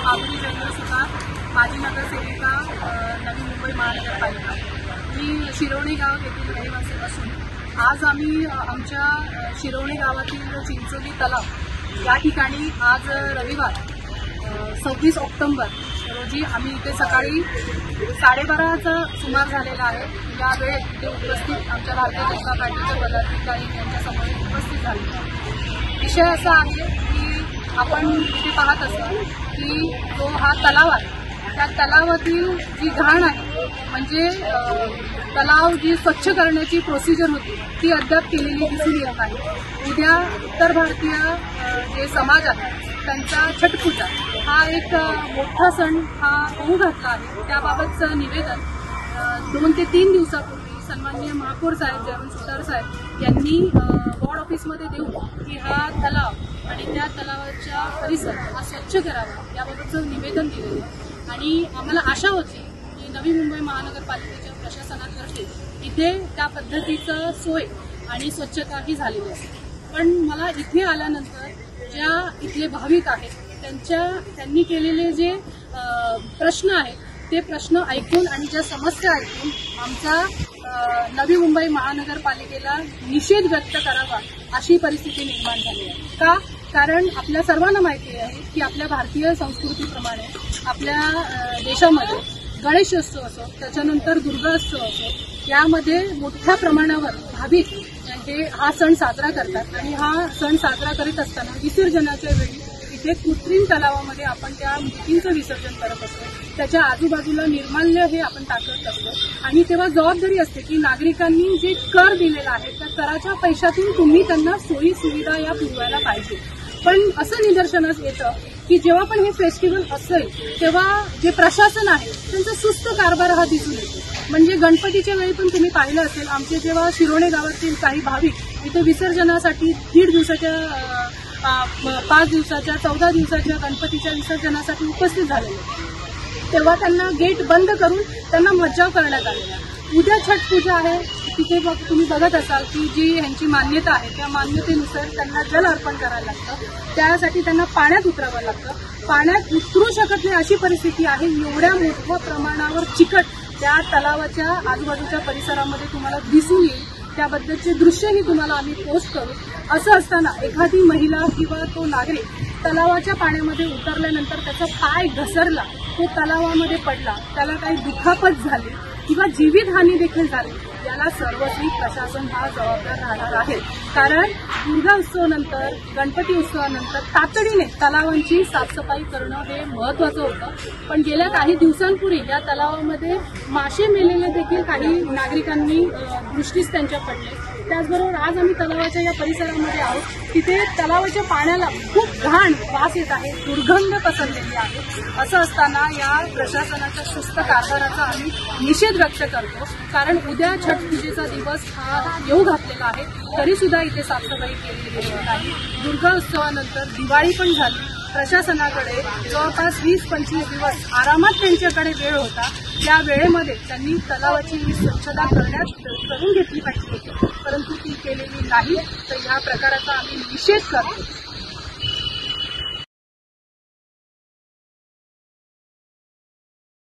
माधुरी जंगल सुतार, माजी नगरसेविका, नवी मुंबई महानगरपालिका। मी शिरोणे गाव येथील रहिवासी असून आज आम्ही आमच्या शिरोणे गावातील चिंचोली तलाव या ठिकाणी आज रविवार 26 ऑक्टोबर रोजी आम्ही इथे सकाळी 12:30चा सुमार झालेला आहे। या वेळेत इथे उपस्थित आमच्या भारतीय जनता पार्टीचे पदाधिकारी यांच्यासमोर उपस्थित झाले आहे। विषय असा आहे की आपण इथे पाहत असाल की जो हा तलाव आहे त्या तलावातील जी घाण आहे म्हणजे तलाव जी स्वच्छ करण्याची प्रोसिजर होती ती अद्याप केलेली दिसून येत नाही। उद्या उत्तर भारतीय जे समाज आहे त्यांचा छठपूजा हा एक मोठा सण हा होऊ घातला आहे। त्याबाबतचं निवेदन 2 ते 3 दिवसापूर्वी सन्माननीय महापौर साहेब जयवंत सुतार साहेब यांनी वॉर्ड ऑफिसमध्ये देऊन की हा तलाव आणि त्या तलावाच्या परिसर हा स्वच्छ करावा याबाबतचं निवेदन दिलेलं आहे। आणि आम्हाला आशा होती की नवी मुंबई महानगरपालिकेच्या प्रशासनातर्फे इथे त्या पद्धतीचं सोय आणि स्वच्छता ही झालेली आहे। पण मला इथे आल्यानंतर ज्या इथले भाविक आहेत त्यांनी केलेले जे प्रश्न आहेत ते प्रश्न ऐकून आणि ज्या समस्या ऐकून आमचा नवी मुंबई महानगरपालिकेला निषेध व्यक्त करावा अशी परिस्थिती निर्माण झाली आहे। का? कारण आपल्या सर्वांना माहिती आहे की आपल्या भारतीय संस्कृतीप्रमाणे आपल्या देशामध्ये गणेशोत्सव असो त्याच्यानंतर दुर्गोत्सव असो यामध्ये मोठ्या प्रमाणावर भाविक हा सण साजरा करतात आणि हा सण साजरा करीत असताना विसर्जनाच्या वेळी इथे कृत्रिम तलावामध्ये आपण त्या मूर्तींचं विसर्जन करत असतो, त्याच्या आजूबाजूला निर्माल्य हे आपण टाकत असतो आणि तेव्हा जबाबदारी असते की नागरिकांनी जे कर दिलेला आहे त्या कराच्या पैशातून तुम्ही त्यांना सोयी सुविधा या पुरवायला पाहिजे। पण असं निदर्शनास येतं की जेव्हा पण हे फेस्टिवल असेल तेव्हा जे प्रशासन आहे त्यांचा सुस्त कारभार हा दिसून येतो। म्हणजे गणपतीच्या वेळी पण तुम्ही पाहिलं असेल आमचे जेव्हा शिरोणे गावातील काही भाविक इथे विसर्जनासाठी 1.5 दिवसाच्या 5 दिवसाच्या 14 दिवसाच्या गणपतीच्या विसर्जनासाठी उपस्थित झालेले तेव्हा त्यांना गेट बंद करून त्यांना मज्जाव करण्यात आलेला। उद्या छठ पूजा आहे, तिथे तुम्ही बघत असाल की जी ह्यांची मान्यता आहे त्या मान्यतेनुसार त्यांना जल अर्पण करायला लागतं, त्यासाठी त्यांना पाण्यात उतरावं लागतं। पाण्यात उतरू शकत नाही अशी परिस्थिती आहे। एवढ्या मोठ्या प्रमाणावर चिकट त्या तलावाच्या आजूबाजूच्या परिसरामध्ये तुम्हाला दिसून येईल, त्याबद्दलचे दृश्यही तुम्हाला आम्ही पोस्ट करू। असं असताना एखादी महिला किंवा तो नागरिक तलावाच्या पाण्यामध्ये उतरल्यानंतर त्याचा पाय घसरला, तो तलावामध्ये पडला, त्याला काही दुखापत झाली किंवा जीवितहानी देखील झाली, याला सर्वस्वी प्रशासन हा जबाबदार राहणार आहे। कारण दुर्गा उत्सवानंतर गणपती उत्सवानंतर तातडीने तलावांची साफसफाई करणं हे महत्त्वाचं होतं। पण गेल्या काही दिवसांपूर्वी या तलावामध्ये मासे मेलेले देखील काही नागरिकांनी दृष्टीस त्यांच्या पडले। त्याचबरोबर आज आम्ही तलावाच्या या परिसरामध्ये आहोत, तिथे तलावाच्या पाण्याला खूप घाण वास येत आहे, दुर्गंध पसरलेली आहे। असं असताना या प्रशासनाच्या सुस्त कारभाराचा आम्ही निषेध व्यक्त करतो। कारण उद्या छठ पूजेचा दिवस हा येऊ घातलेला आहे, तरी सुद्धा इथे साफसफाई केलेली गेलेली नाही। दुर्गा उत्सवानंतर दिवाळी पण झाली, प्रशासनाकडे जवळपास 20-25 दिवस आरामात त्यांच्याकडे वेळ होता, त्या वेळेमध्ये त्यांनी तलावाची स्वच्छता करून घेतली पाहिजे, परंतु ती केलेली नाही। तर या प्रकाराचा आम्ही निषेध करतो।